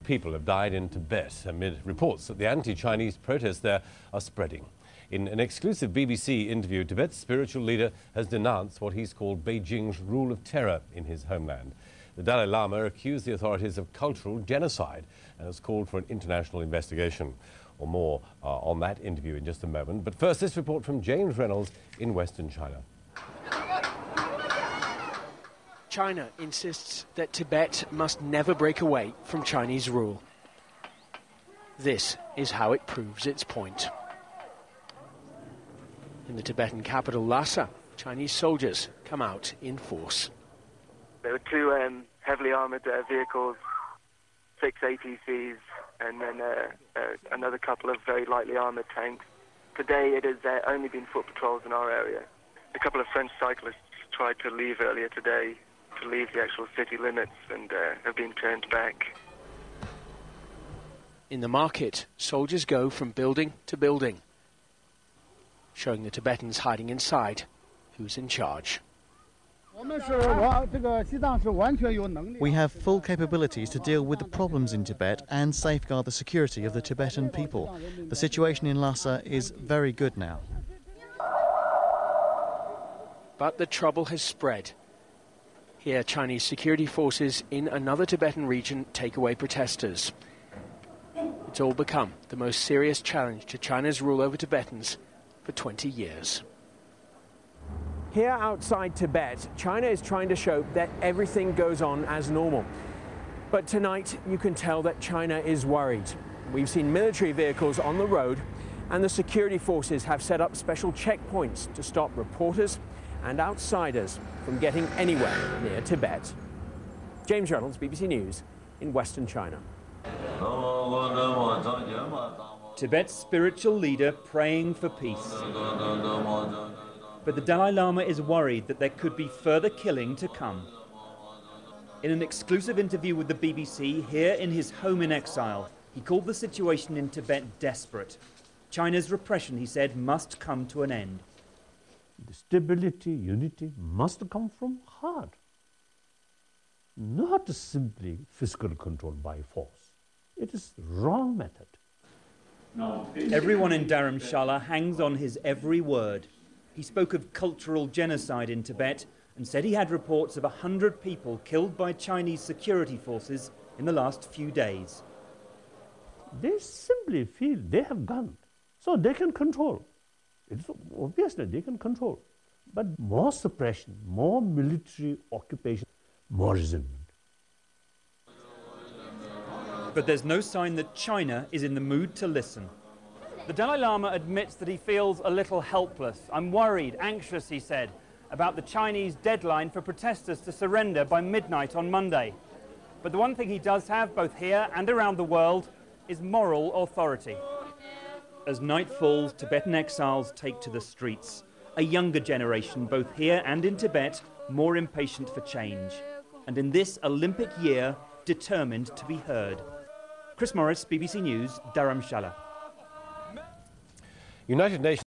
people have died in Tibet amid reports that the anti-Chinese protests there are spreading. In an exclusive BBC interview, Tibet's spiritual leader has denounced what he's called Beijing's rule of terror in his homeland. The Dalai Lama accused the authorities of cultural genocide and has called for an international investigation. Or more on that interview in just a moment. But first, this report from James Reynolds in Western China. China insists that Tibet must never break away from Chinese rule. This is how it proves its point. In the Tibetan capital Lhasa, Chinese soldiers come out in force. There were two heavily armoured vehicles, 6 ATCs, and then another couple of very lightly armoured tanks. Today it has only been foot patrols in our area. A couple of French cyclists tried to leave earlier today, to leave the actual city limits, and have been turned back. In the market, soldiers go from building to building, showing the Tibetans hiding inside who's in charge. We have full capabilities to deal with the problems in Tibet and safeguard the security of the Tibetan people. The situation in Lhasa is very good now. But the trouble has spread. Here, Chinese security forces in another Tibetan region take away protesters. It's all become the most serious challenge to China's rule over Tibetans for 20 years. Here outside Tibet, China is trying to show that everything goes on as normal. But tonight, you can tell that China is worried. We've seen military vehicles on the road, and the security forces have set up special checkpoints to stop reporters and outsiders from getting anywhere near Tibet. James Reynolds, BBC News, in Western China. Tibet's spiritual leader praying for peace. But the Dalai Lama is worried that there could be further killing to come. In an exclusive interview with the BBC here in his home in exile, he called the situation in Tibet desperate. China's repression, he said, must come to an end. The stability, unity must come from heart, not simply physical control by force. It is the wrong method. Everyone in Dharamshala hangs on his every word. He spoke of cultural genocide in Tibet and said he had reports of 100 people killed by Chinese security forces in the last few days. They simply feel they have guns, so they can control. It's obviously they can control. But more suppression, more military occupation, more resentment. But there's no sign that China is in the mood to listen. The Dalai Lama admits that he feels a little helpless. I'm worried, anxious, he said, about the Chinese deadline for protesters to surrender by midnight on Monday. But the one thing he does have, both here and around the world, is moral authority. As night falls, Tibetan exiles take to the streets. A younger generation, both here and in Tibet, more impatient for change. And in this Olympic year, determined to be heard. Chris Morris, BBC News, Dharamshala. United Nations